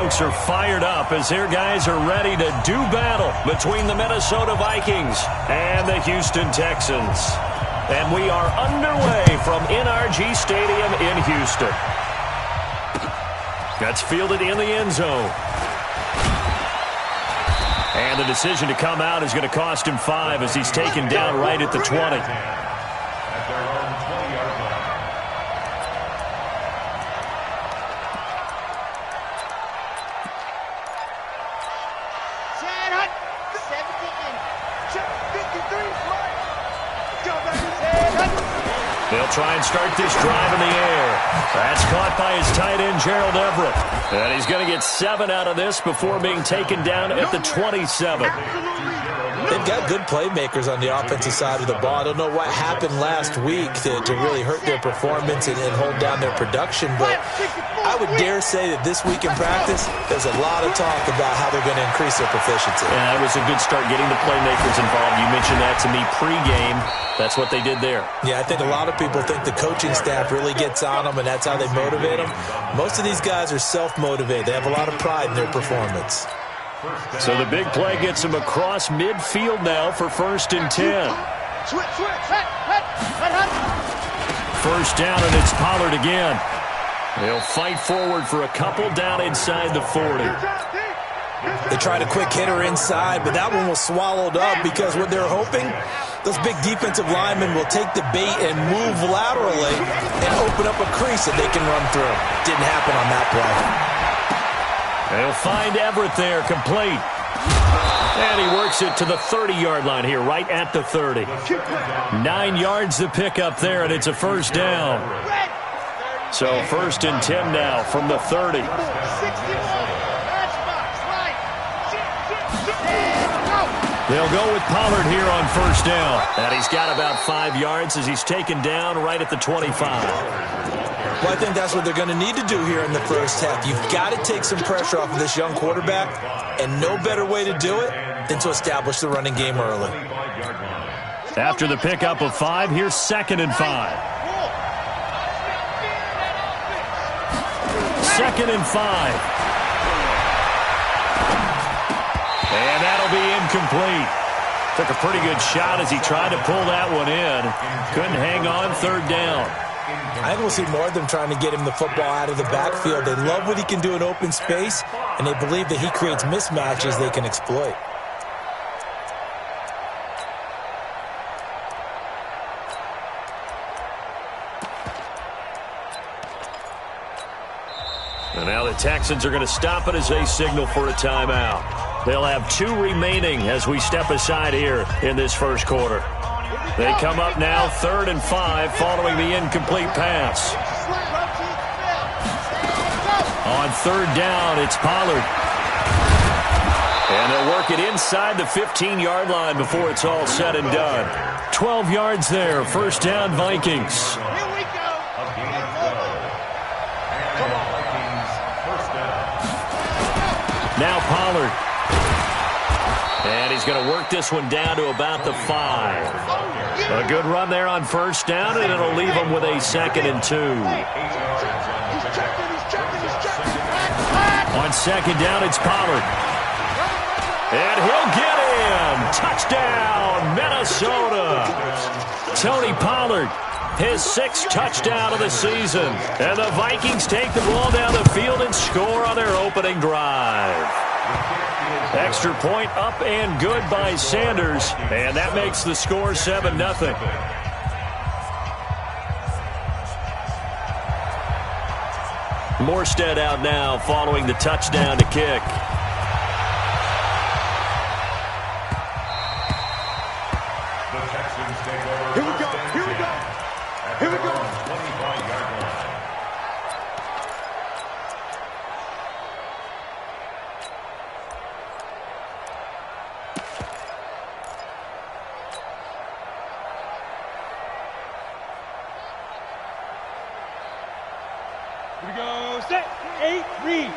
folks are fired up as their guys are ready to do battle between the Minnesota Vikings and the Houston Texans. And we are underway from NRG Stadium in Houston. That's fielded in the end zone. And the decision to come out is going to cost him 5 as he's taken down right at the 20. They'll try and start this drive in the air. That's caught by his tight end, Gerald Everett. And he's going to get 7 out of this before being taken down at the 27. They've got good playmakers on the offensive side of the ball. I don't know what happened last week to really hurt their performance and hold down their production, but I would dare say that this week in practice, there's a lot of talk about how they're going to increase their proficiency. Yeah, that was a good start getting the playmakers involved. You mentioned that to me pregame. That's what they did there. Yeah, I think a lot of people think the coaching staff really gets on them, and that's how they motivate them. Most of these guys are self-motivated. They have a lot of pride in their performance. So the big play gets him across midfield now for 1st and 10. First down, and it's Pollard again. He'll fight forward for a couple down inside the 40. They tried a quick hitter inside, but that one was swallowed up because what they're hoping, those big defensive linemen will take the bait and move laterally and open up a crease that they can run through. Didn't happen on that play. They'll find Everett there, complete. And he works it to the 30-yard line here, right at the 30. 9 yards to pick up there, and it's a first down. So 1st and 10 now from the 30. They'll go with Pollard here on first down. And he's got about 5 yards as he's taken down right at the 25. Well, I think that's what they're going to need to do here in the first half. You've got to take some pressure off of this young quarterback, and no better way to do it than to establish the running game early. After the pickup of 5, here's 2nd and 5. 2nd and 5. And that'll be incomplete. Took a pretty good shot as he tried to pull that one in. Couldn't hang on 3rd down. I think we'll see more of them trying to get him the football out of the backfield. They love what he can do in open space, and they believe that he creates mismatches they can exploit. And now the Texans are going to stop it as they signal for a timeout. They'll have 2 remaining as we step aside here in this first quarter. They come up now 3rd and 5 following the incomplete pass. On 3rd down, it's Pollard. And they'll work it inside the 15-yard line before it's all said and done. 12 yards there, first down Vikings. Now Pollard. And he's going to work this one down to about the 5. A good run there on first down, and it'll leave him with a 2nd and 2. On 2nd down, it's Pollard. And he'll get in. Touchdown, Minnesota. Tony Pollard, his 6th touchdown of the season. And the Vikings take the ball down the field and score on their opening drive. Extra point up and good by Sanders, and that makes the score 7-0. Morstead out now following the touchdown to kick. Here we go, here we go, here we go. Here we go, set, 8, read.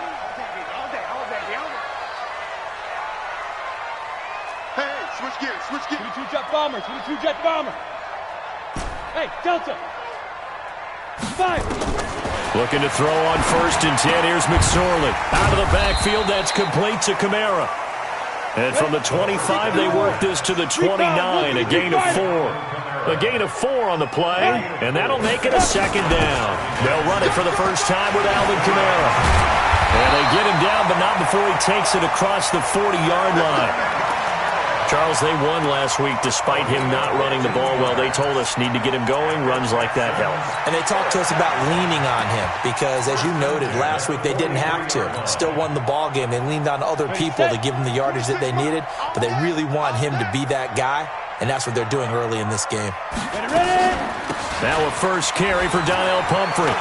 All day. Hey, switch gears. 22 jet bomber. Hey, Delta. 5. Looking to throw on 1st and 10. Here's McSorley. Out of the backfield, that's complete to Kamara. And from the 25, they work this to the 29, a gain of 4. A gain of 4 on the play, and that'll make it a 2nd down. They'll run it for the first time with Alvin Kamara. And they get him down, but not before he takes it across the 40-yard line. Charles, they won last week despite him not running the ball well. They told us need to get him going. Runs like that help. And they talked to us about leaning on him because, as you noted, last week they didn't have to. Still won the ball game. They leaned on other people to give them the yardage that they needed, but they really want him to be that guy, and that's what they're doing early in this game. Now a first carry for Donnell Pumphrey.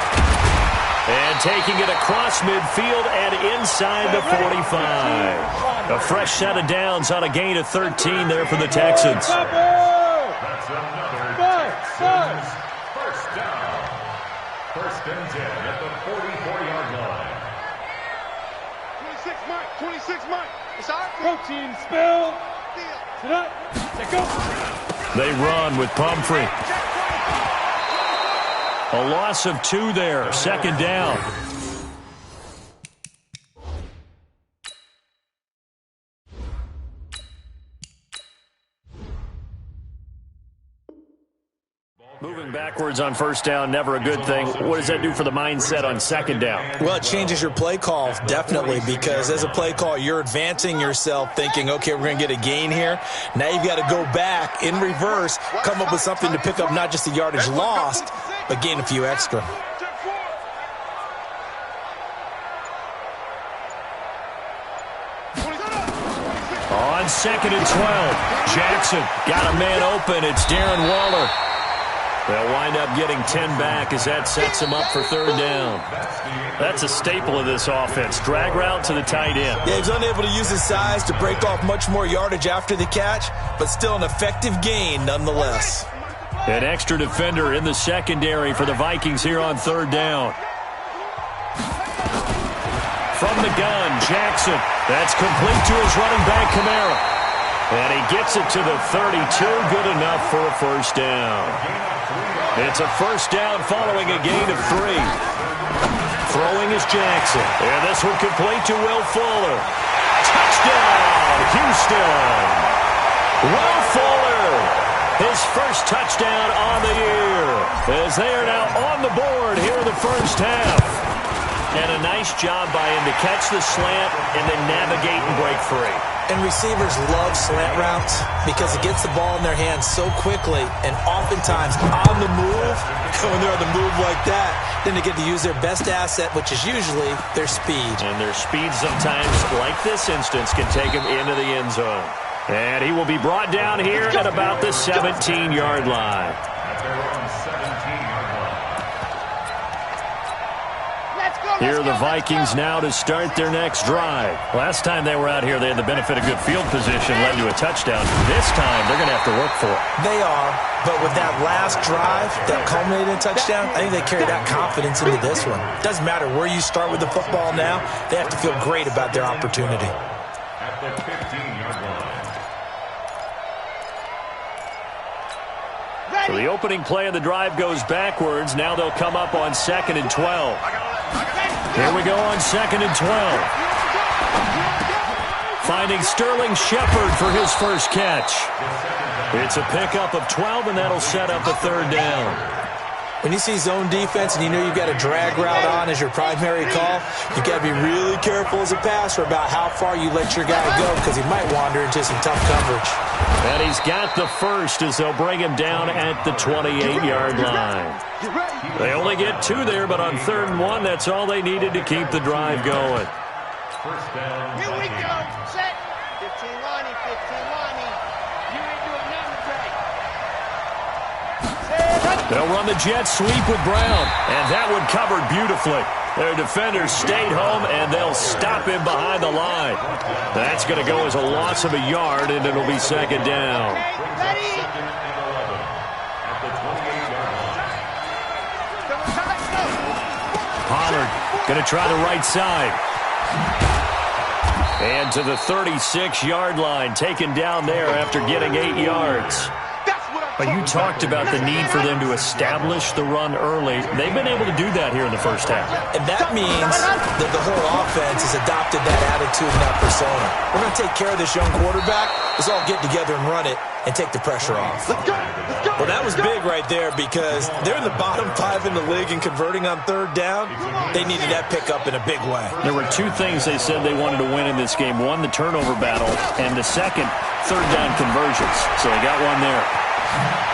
And taking it across midfield and inside the 45. A fresh set of downs on a gain of 13 there for the Texans. First down. 1st and 10 at the 44-yard line. 26 Mike. 26 Mike. It's our protein spill. Sit up. Let go. They run with Pumphrey. A loss of 2 there. 2nd down. Moving backwards on 1st down, never a good thing. What does that do for the mindset on 2nd down? Well, it changes your play call, definitely, because as a play call, you're advancing yourself thinking, okay, we're going to get a gain here. Now you've got to go back in reverse, come up with something to pick up not just the yardage lost, but gain a few extra. On 2nd and 12, Jackson got a man open. It's Darren Waller. They'll wind up getting 10 back as that sets him up for 3rd down. That's a staple of this offense. Drag route to the tight end. Yeah, he's unable to use his size to break off much more yardage after the catch, but still an effective gain nonetheless. An extra defender in the secondary for the Vikings here on 3rd down. From the gun, Jackson. That's complete to his running back, Kamara. And he gets it to the 32. Good enough for a 1st down. It's a 1st down following a gain of 3. Throwing is Jackson. And this one complete to Will Fuller. Touchdown, Houston. Will Fuller. His first touchdown on the year. As they are now on the board here in the 1st half. And a nice job by him to catch the slant and then navigate and break free. And receivers love slant routes because it gets the ball in their hands so quickly and oftentimes on the move. When they're on the move like that, then they get to use their best asset, which is usually their speed. And their speed sometimes, like this instance, can take them into the end zone. And he will be brought down here at about the 17-yard line. Here are the Vikings now to start their next drive. Last time they were out here, they had the benefit of good field position, led to a touchdown. This time, they're going to have to work for it. They are, but with that last drive that culminated in a touchdown, I think they carry that confidence into this one. Doesn't matter where you start with the football now, they have to feel great about their opportunity. At the 15-yard line. So the opening play of the drive goes backwards. Now they'll come up on 2nd and 12. Here we go on 2nd and 12. Finding Sterling Shepard for his first catch. It's a pickup of 12, and that'll set up a 3rd down. When you see zone defense and you know you've got a drag route on as your primary call, you've got to be really careful as a passer about how far you let your guy go because he might wander into some tough coverage. And he's got the first as they'll bring him down at the 28-yard line. They only get 2 there, but on 3rd and 1, that's all they needed to keep the drive going. First down. Here we go. Set. 15 lining, 15 lining. You ain't doing nothing today. They'll run the jet sweep with Brown, and that one covered beautifully. Their defenders stayed home, and they'll stop him behind the line. That's going to go as a loss of a yard, and it'll be 2nd down. Ready? Pollard going to try the right side. And to the 36-yard line, taken down there after getting 8 yards. But you talked about the need for them to establish the run early. They've been able to do that here in the first half. And that means that the whole offense has adopted that attitude and that persona. We're going to take care of this young quarterback. Let's all get together and run it and take the pressure off. Well, that was big right there because they're in the bottom 5 in the league and converting on third down. They needed that pickup in a big way. There were 2 things they said they wanted to win in this game. One, the turnover battle, and the second, third down conversions. So they got one there.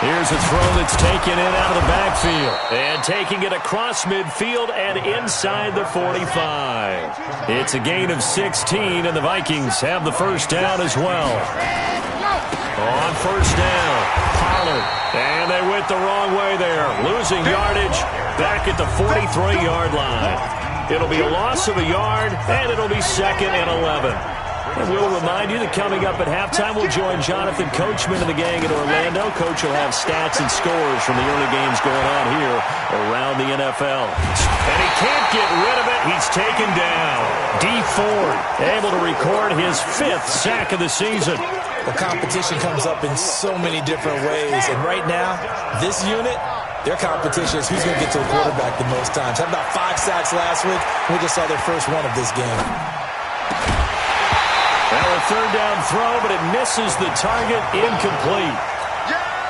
Here's a throw that's taken in out of the backfield. And taking it across midfield and inside the 45. It's a gain of 16, and the Vikings have the first down as well. On first down, Pollard. And they went the wrong way there. Losing yardage back at the 43-yard line. It'll be a loss of a yard, and it'll be 2nd and 11. And we'll remind you that coming up at halftime, we'll join Jonathan Coachman and the gang in Orlando. Coach will have stats and scores from the early games going on here around the NFL. And he can't get rid of it. He's taken down. Dee Ford able to record his 5th sack of the season. Well, competition comes up in so many different ways. And right now, this unit, their competition is who's going to get to the quarterback the most times. Had about 5 sacks last week. We just saw their first one of this game. Now a third down throw, but it misses the target, incomplete.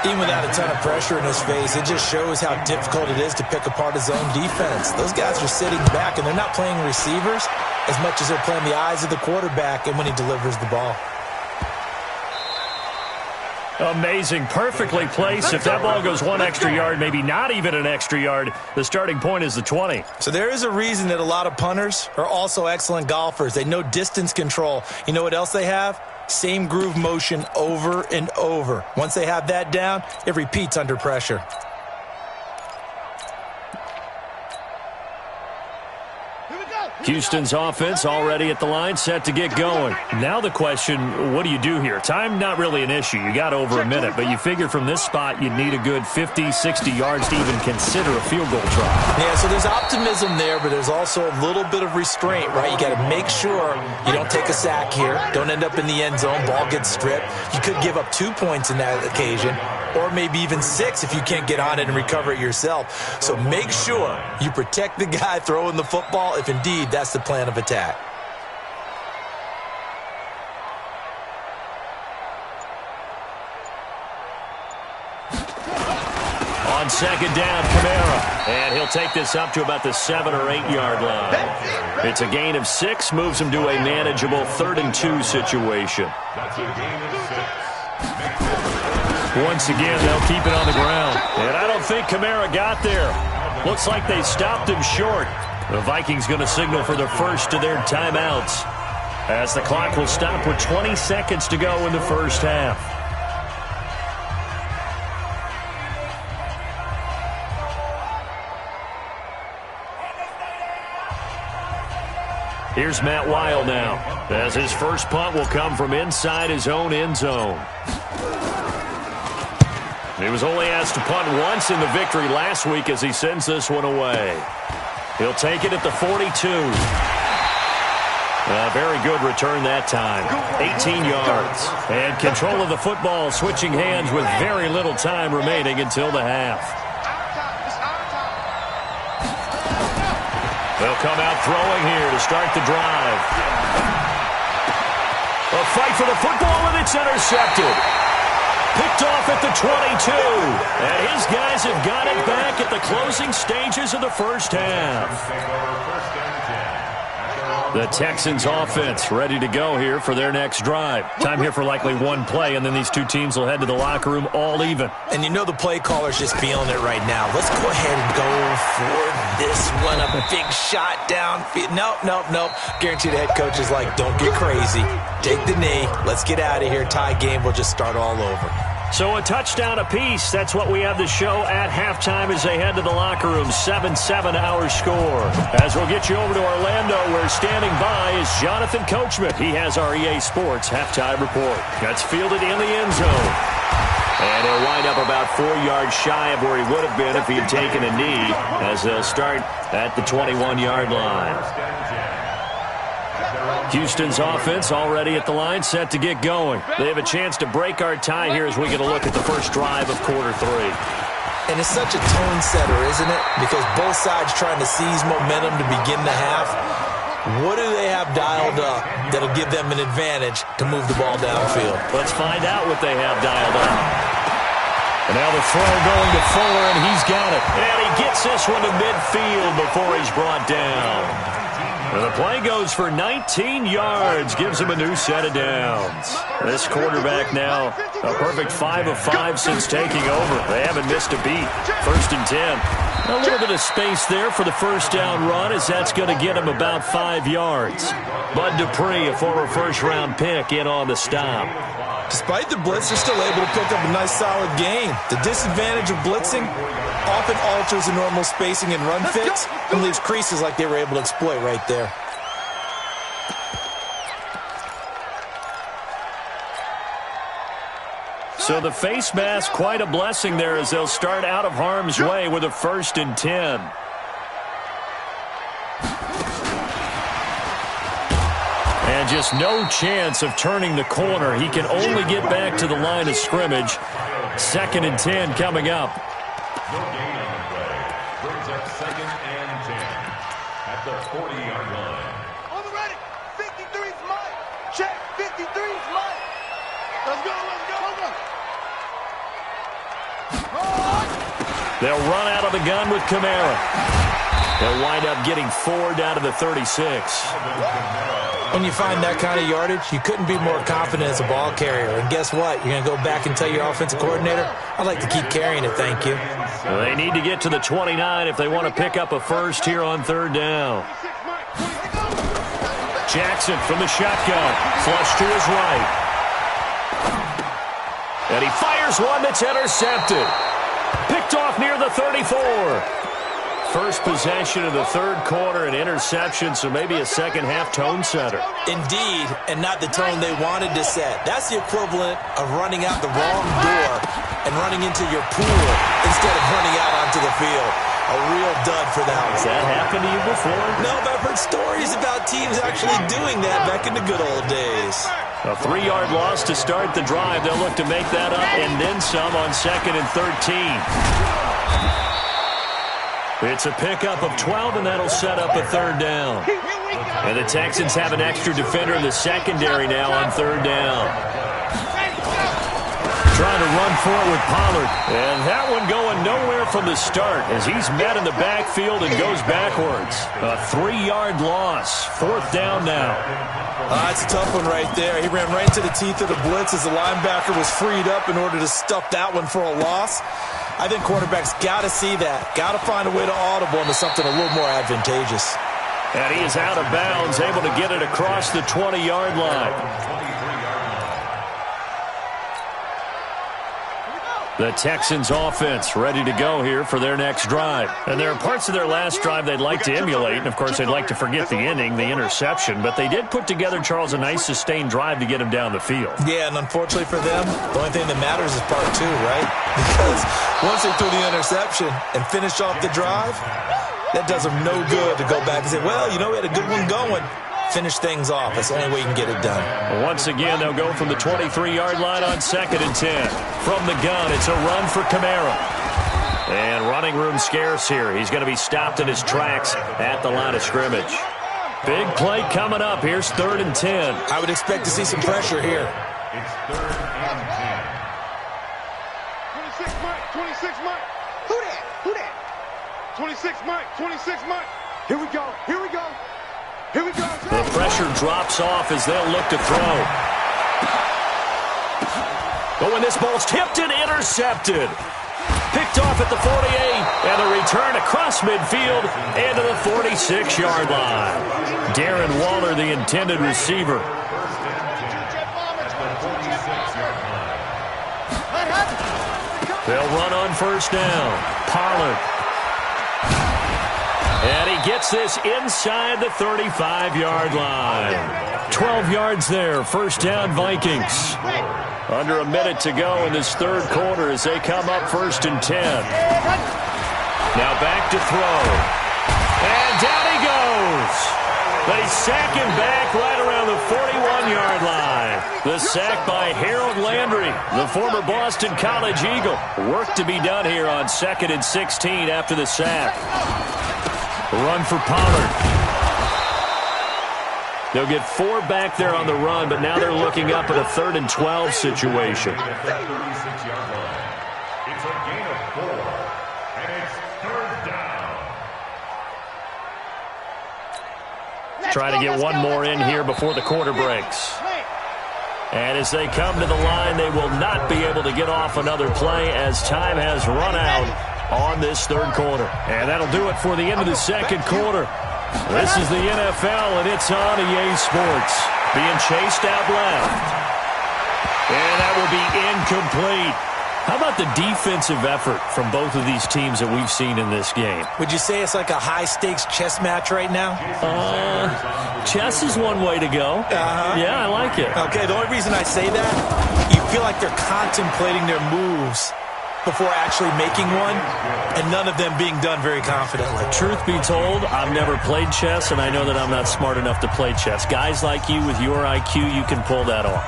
Even without a ton of pressure in his face, it just shows how difficult it is to pick apart his own defense. Those guys are sitting back, and they're not playing receivers as much as they're playing the eyes of the quarterback and when he delivers the ball. Amazing. Perfectly placed. If that ball goes 1 extra yard, maybe not even an extra yard, the starting point is the 20. So there is a reason that a lot of punters are also excellent golfers. They know distance control. You know what else they have? Same groove motion over and over. Once they have that down, it repeats under pressure. Houston's offense already at the line, set to get going. Now the question, what do you do here? Time, not really an issue. You got over a minute, but you figure from this spot you'd need a good 50, 60 yards to even consider a field goal try. Yeah, so there's optimism there, but there's also a little bit of restraint, right? You got to make sure you don't take a sack here. Don't end up in the end zone. Ball gets stripped. You could give up 2 points in that occasion, or maybe even 6 if you can't get on it and recover it yourself. So make sure you protect the guy throwing the football if indeed that's the plan of attack. On second down, Kamara. And he'll take this up to about the 7 or 8 yard line. It's a gain of 6, moves him to a manageable 3rd and 2 situation. That's a gain of 6. Once again, they'll keep it on the ground. And I don't think Kamara got there. Looks like they stopped him short. The Vikings going to signal for the first of their timeouts as the clock will stop with 20 seconds to go in the first half. Here's Matt Weil now, as his first punt will come from inside his own end zone. He was only asked to punt once in the victory last week as he sends this one away. He'll take it at the 42. Very good return that time. 18 yards. And control of the football, switching hands with very little time remaining until the half. They'll come out throwing here to start the drive. A fight for the football, and it's intercepted. Picked off at the 22. And his guys have got it back at the closing stages of the first half. The Texans offense ready to go here for their next drive. Time here for likely one play, and then these two teams will head to the locker room all even. And you know the play caller's just feeling it right now. Let's go ahead and go for this one. A big shot downfield. Nope. Guarantee the head coach is like, don't get crazy. Take the knee. Let's get out of here. Tie game. We'll just start all over. So a touchdown apiece. That's what we have to show at halftime as they head to the locker room. 7-7 our score. As we'll get you over to Orlando, where standing by is Jonathan Coachman. He has our EA Sports halftime report. That's fielded in the end zone. And he'll wind up about 4 yards shy of where he would have been if he had taken a knee, as they'll start at the 21-yard line. Houston's offense already at the line, set to get going. They have a chance to break our tie here as we get a look at the first drive of quarter 3. And it's such a tone setter, isn't it? Because both sides trying to seize momentum to begin the half. What do they have dialed up that'll give them an advantage to move the ball downfield? Let's find out what they have dialed up. And now the throw going to Fuller, and he's got it. And he gets this one to midfield before he's brought down. And the play goes for 19 yards, gives him a new set of downs. This quarterback now a perfect 5 of 5 since taking over. They haven't missed a beat. 1st and 10. A little bit of space there for the first down run, as that's going to get him about 5 yards. Bud Dupree, a former first-round pick, in on the stop. Despite the blitz, they're still able to pick up a nice, solid gain. The disadvantage of blitzing often alters the normal spacing and run fits and leaves creases like they were able to exploit right there. So the face mask, quite a blessing there as they'll start out of harm's way with a 1st and 10. And just no chance of turning the corner. He can only get back to the line of scrimmage. 2nd and 10 coming up. No gain on the play. Brings up 2nd and 10 at the 40-yard line. On the ready. 53's mine. Check. 53's mine. Let's go, let's go. They'll run out of the gun with Kamara. They'll wind up getting 4 down to the 36. When you find that kind of yardage, you couldn't be more confident as a ball carrier. And guess what? You're going to go back and tell your offensive coordinator, I'd like to keep carrying it, thank you. Well, they need to get to the 29 if they want to pick up a first here on 3rd down. Jackson from the shotgun. Flush to his right. And he fires one that's intercepted. Picked off near the 34. First possession of the 3rd quarter, an interception, so maybe a second-half tone setter. Indeed, and not the tone they wanted to set. That's the equivalent of running out the wrong door and running into your pool instead of running out onto the field. A real dud for that one. Has that happened to you before? No, but I've heard stories about teams actually doing that back in the good old days. A 3-yard loss to start the drive. They'll look to make that up and then some on 2nd and 13. It's a pickup of 12, and that'll set up a 3rd down. And the Texans have an extra defender in the secondary now on 3rd down. Trying to run for it with Pollard. And that one going nowhere from the start as he's met in the backfield and goes backwards. A 3-yard loss. 4th down now. That's a tough one right there. He ran right into the teeth of the blitz as the linebacker was freed up in order to stuff that one for a loss. I think quarterbacks got to see that. Got to find a way to audible into something a little more advantageous. And he is out of bounds, able to get it across the 20-yard line. The Texans offense ready to go here for their next drive. And there are parts of their last drive they'd like to emulate. And, of course, they'd like to forget the inning, the interception. But they did put together, Charles, a nice sustained drive to get him down the field. Yeah, and unfortunately for them, the only thing that matters is part 2, right? Because once they threw the interception and finished off the drive, that does them no good to go back and say, well, you know, we had a good one going. Finish things off. That's the only way you can get it done. Once again, they'll go from the 23-yard line on 2nd and 10. From the gun, it's a run for Kamara. And running room scarce here. He's going to be stopped in his tracks at the line of scrimmage. Big play coming up. Here's 3rd and 10. I would expect to see some pressure here. It's 3rd and 10. 26 Mike, 26 Mike. Who that? Who that? 26 Mike, 26 Mike. Here we go, here we go. Here we go. The pressure drops off as they'll look to throw. But when this ball's tipped and intercepted. Picked off at the 48, and a return across midfield and to the 46-yard line. Darren Waller, the intended receiver. They'll run on 1st down. Pollard. And he gets this inside the 35-yard line. 12 yards there. 1st down, Vikings. Under a minute to go in this 3rd quarter as they come up 1st and 10. Now back to throw. And down he goes. They sack him back right around the 41-yard line. The sack by Harold Landry, the former Boston College Eagle. Work to be done here on 2nd and 16 after the sack. Run for Pollard. They'll get 4 back there on the run, but now they're looking up at a 3rd and 12 situation. It's a gain of 4, and it's 3rd down. Try to get one more in here before the quarter breaks. And as they come to the line, they will not be able to get off another play as time has run out on this 3rd quarter. And that'll do it for the end of the 2nd quarter. This is the NFL, and it's on EA Sports. Being chased out left. And that will be incomplete. How about the defensive effort from both of these teams that we've seen in this game? Would you say it's like a high-stakes chess match right now? Chess is one way to go. Yeah, I like it. Okay, the only reason I say that, you feel like they're contemplating their moves before actually making one, and none of them being done very confidently. Truth be told, I've never played chess, and I know that I'm not smart enough to play chess. Guys like you with your IQ, you can pull that off.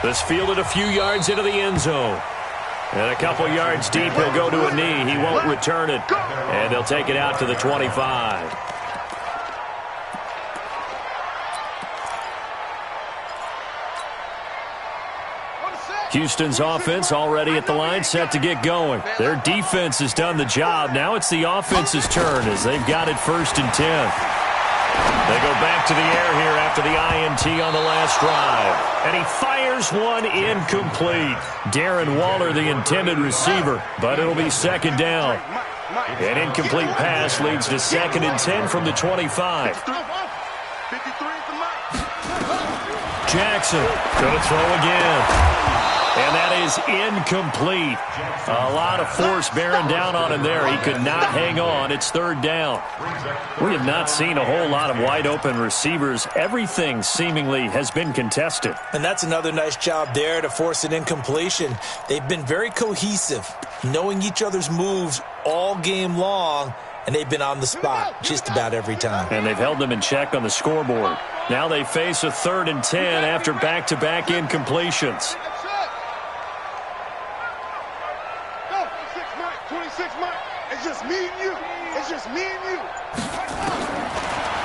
This fielded a few yards into the end zone. And a couple yards deep, he'll go to a knee. He won't return it. And they'll take it out to the 25. Houston's offense already at the line, set to get going. Their defense has done the job. Now it's the offense's turn as they've got it 1st and 10. They go back to the air here after the INT on the last drive. And he fires one incomplete. Darren Waller, the intended receiver, but it'll be 2nd down. An incomplete pass leads to 2nd and 10 from the 25. Jackson going to throw again. And that is incomplete. A lot of force bearing down on him there. He could not hang on. It's 3rd down. We have not seen a whole lot of wide-open receivers. Everything seemingly has been contested. And that's another nice job there to force an incompletion. They've been very cohesive, knowing each other's moves all game long, and they've been on the spot just about every time. And they've held them in check on the scoreboard. Now they face a 3rd and 10 after back-to-back incompletions. It's just me and you. It's just me and you.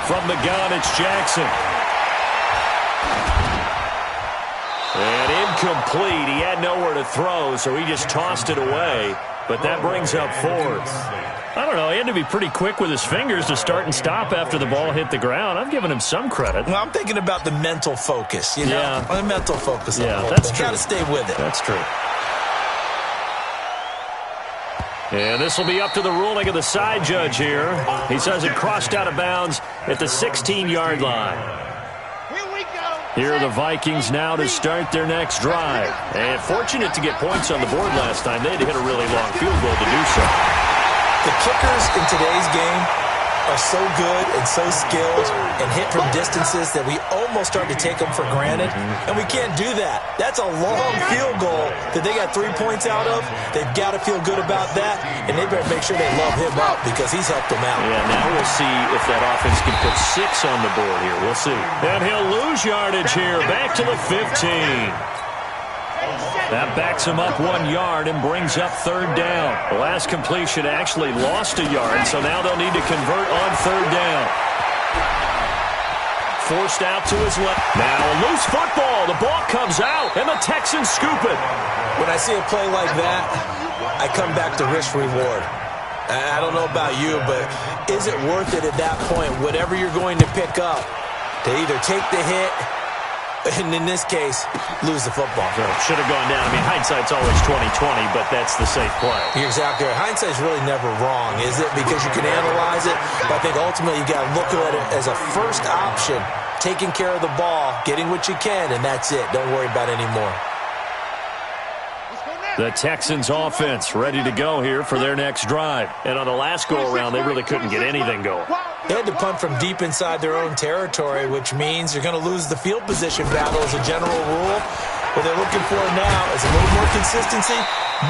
From the gun, it's Jackson. And incomplete. He had nowhere to throw, so he just tossed it away. But that brings up 4th. I don't know. He had to be pretty quick with his fingers to start and stop after the ball hit the ground. I'm giving him some credit. Well, I'm thinking about the mental focus, you know? Yeah. The mental focus. Yeah, that's true. Got to stay with it. That's true. And this will be up to the ruling of the side judge here. He says it crossed out of bounds at the 16-yard line. Here we go. Here are the Vikings now to start their next drive. And fortunate to get points on the board last time. They had to hit a really long field goal to do so. The kickers in today's game are so good and so skilled and hit from distances that we almost start to take them for granted, and we can't do that. That's a long field goal that they got 3 points out of. They've got to feel good about that, and they better make sure they love him up because he's helped them out. Yeah, now we'll see if that offense can put 6 on the board here. We'll see. And he'll lose yardage here, back to the 15. That backs him up 1 yard and brings up 3rd down. The last completion actually lost a yard, so now they'll need to convert on 3rd down. Forced out to his left. Now a loose football. The ball comes out, and the Texans scoop it. When I see a play like that, I come back to risk reward. I don't know about you, but is it worth it at that point, whatever you're going to pick up, to either take the hit, and in this case, lose the football? Should have gone down. I mean, hindsight's always 20/20, but that's the safe play. You're exactly right. Hindsight's really never wrong, is it? Because you can analyze it, but I think ultimately you got to look at it as a first option, taking care of the ball, getting what you can, and that's it. Don't worry about it anymore. The Texans offense ready to go here for their next drive. And on the last go-around, they really couldn't get anything going. They had to punt from deep inside their own territory, which means you're going to lose the field position battle as a general rule. What they're looking for now is a little more consistency,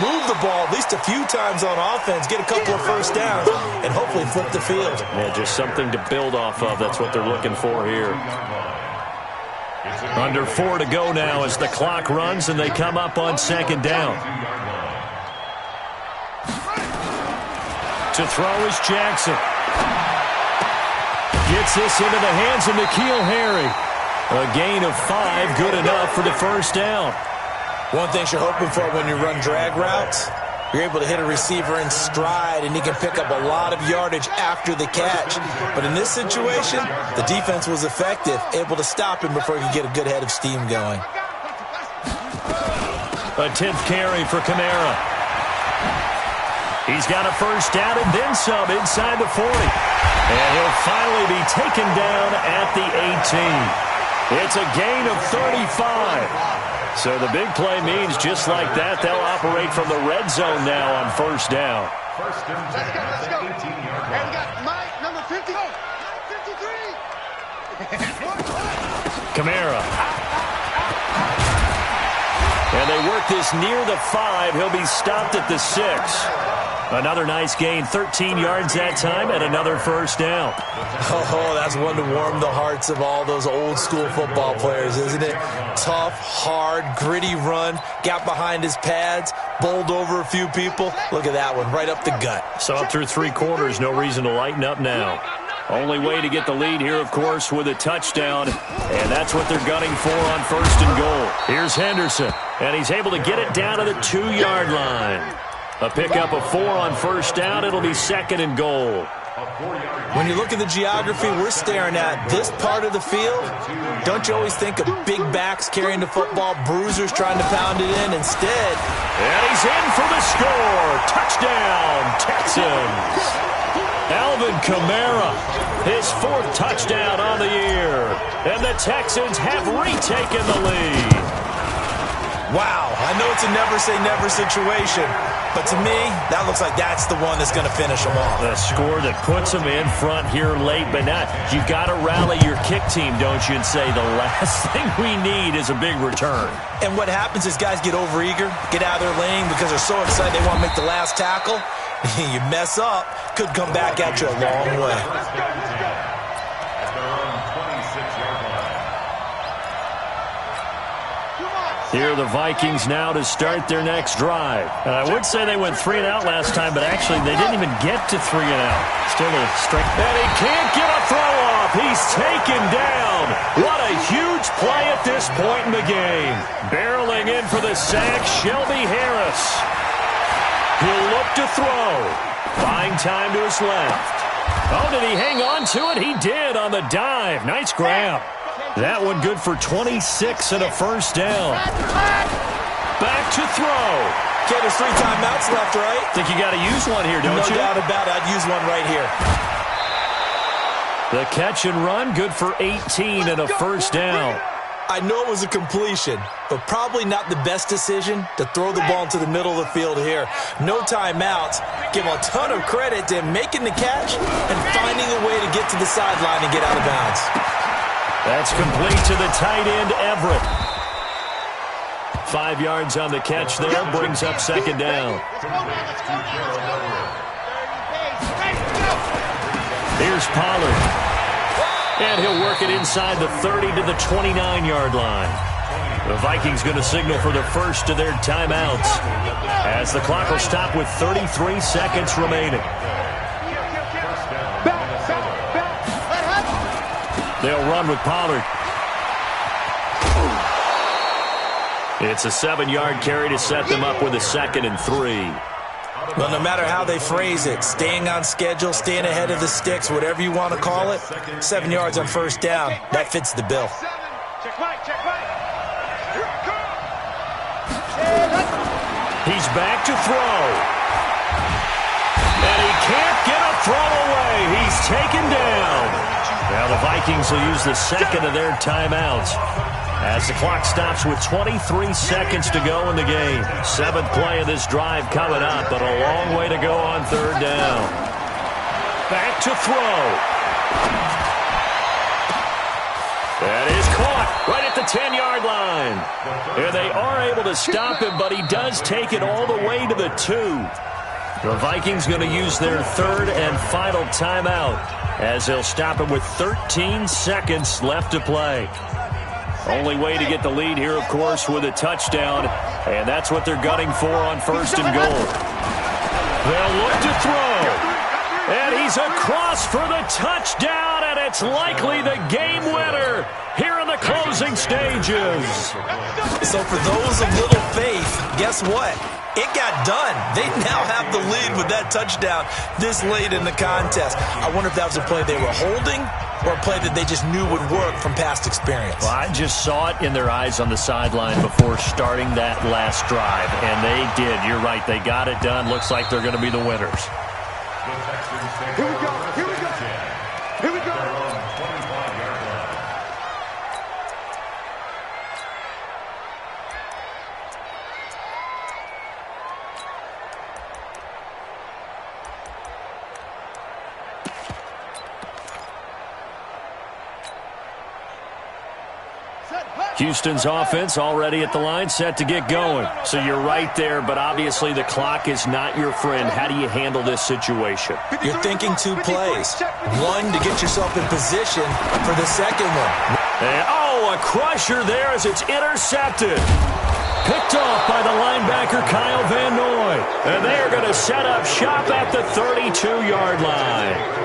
move the ball at least a few times on offense, get a couple of first downs, and hopefully flip the field. Yeah, just something to build off of. That's what they're looking for here. Under 4 to go now as the clock runs and they come up on second down. To throw is Jackson. Gets this into the hands of N'Keal Harry. A gain of 5, good enough for the first down. One thing you're hoping for when you run drag routes, you're able to hit a receiver in stride, and he can pick up a lot of yardage after the catch. But in this situation, the defense was effective, able to stop him before he could get a good head of steam going. A 10th carry for Kamara. He's got a first down and then some inside the 40. And he'll finally be taken down at the 18. It's a gain of 35. So the big play means just like that, they'll operate from the red zone now on first down. First and 10 at the 18-yard line. And we got Mike, number 50. 53. Kamara. And they work this near the 5. He'll be stopped at the 6. Another nice gain, 13 yards that time, and another first down. Oh, that's one to warm the hearts of all those old school football players, isn't it? Tough, hard, gritty run, got behind his pads, bowled over a few people. Look at that one, right up the gut. So up through 3 quarters, no reason to lighten up now. Only way to get the lead here, of course, with a touchdown, and that's what they're gunning for on first and goal. Here's Henderson, and he's able to get it down to the 2-yard line. A pickup of 4 on first down. It'll be second and goal. When you look at the geography we're staring at, this part of the field, don't you always think of big backs carrying the football, bruisers trying to pound it in? Instead, and he's in for the score. Touchdown, Texans. Alvin Kamara, his 4th touchdown on the year. And the Texans have retaken the lead. Wow, I know it's a never-say-never situation, but to me, that looks like that's the one that's going to finish them off. The score that puts them in front here late, but not. You've got to rally your kick team, don't you, and say the last thing we need is a big return. And what happens is guys get overeager, get out of their lane because they're so excited they want to make the last tackle. You mess up, could come back at you a long way. Here are the Vikings now to start their next drive. I would say they went 3 and out last time, but actually they didn't even get to 3 and out. Still a straight. And he can't get a throw off. He's taken down. What a huge play at this point in the game. Barreling in for the sack, Shelby Harris. He'll look to throw. Buying time to his left. Oh, did he hang on to it? He did on the dive. Nice grab. That one good for 26 and a first down. Back to throw. Okay, there's 3 timeouts left, right? Think you got to use one here, don't you? No doubt about it. I'd use one right here. The catch and run, good for 18 and a first down. I know it was a completion, but probably not the best decision to throw the ball into the middle of the field here. No timeouts. Give a ton of credit to him making the catch and finding a way to get to the sideline and get out of bounds. That's complete to the tight end, Everett. 5 yards on the catch there, brings up second down. Here's Pollard. And he'll work it inside the 30 to the 29-yard line. The Vikings going to signal for the first of their timeouts as the clock will stop with 33 seconds remaining. They'll run with Pollard. It's a 7-yard carry to set them up with a 2nd and 3. Well, no matter how they phrase it, staying on schedule, staying ahead of the sticks, whatever you want to call it, 7 yards on first down, that fits the bill. He's back to throw. And he can't get a throw away. He's taken down. Now the Vikings will use the 2nd of their timeouts as the clock stops with 23 seconds to go in the game. 7th play of this drive coming up, but a long way to go on 3rd down. Back to throw. That is caught right at the 10-yard line. And they are able to stop him, but he does take it all the way to the 2. The Vikings going to use their third and final timeout as they'll stop him with 13 seconds left to play. Only way to get the lead here, of course, with a touchdown, and that's what they're gunning for on first and goal. They'll look to throw. And he's across for the touchdown, and it's likely the game winner here in the closing stages. So for those of little faith, guess what? It got done. They now have the lead with that touchdown this late in the contest. I wonder if that was a play they were holding or a play that they just knew would work from past experience. Well, I just saw it in their eyes on the sideline before starting that last drive, and they did. You're right. They got it done. Looks like they're going to be the winners. Here we go. Here we go. Here we go. Houston's offense already at the line, set to get going. So you're right there, but obviously the clock is not your friend. How do you handle this situation? You're thinking 2 plays. One to get yourself in position for the second one. And, a crusher there as it's intercepted. Picked off by the linebacker, Kyle Van Noy. And they're going to set up shop at the 32-yard line.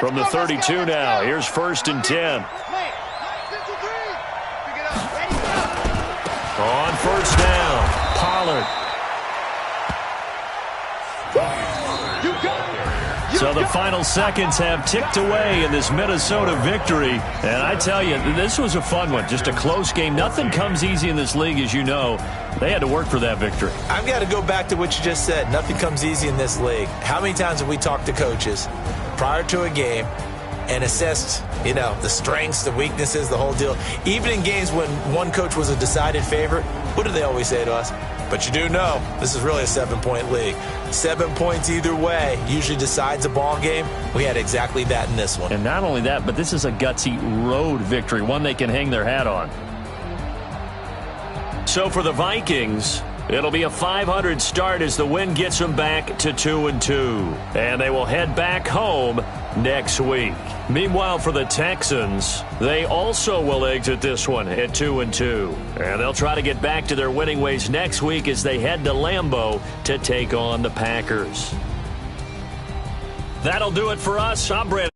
From the 32 now, here's first and 10. On first down, Pollard. So the final seconds have ticked away in this Minnesota victory. And I tell you, this was a fun one. Just a close game. Nothing comes easy in this league, as you know. They had to work for that victory. I've got to go back to what you just said. Nothing comes easy in this league. How many times have we talked to coaches prior to a game and assessed, the strengths, the weaknesses, the whole deal? Even in games when one coach was a decided favorite, what do they always say to us? But you do know this is really a 7-point league. 7 points either way usually decides a ball game. We had exactly that in this one. And not only that, but this is a gutsy road victory, one they can hang their hat on. So for the Vikings, it'll be a .500 start as the win gets them back to 2-2. And they will head back home next week. Meanwhile, for the Texans, they also will exit this one at 2-2. And they'll try to get back to their winning ways next week as they head to Lambeau to take on the Packers. That'll do it for us. I'm Brandon.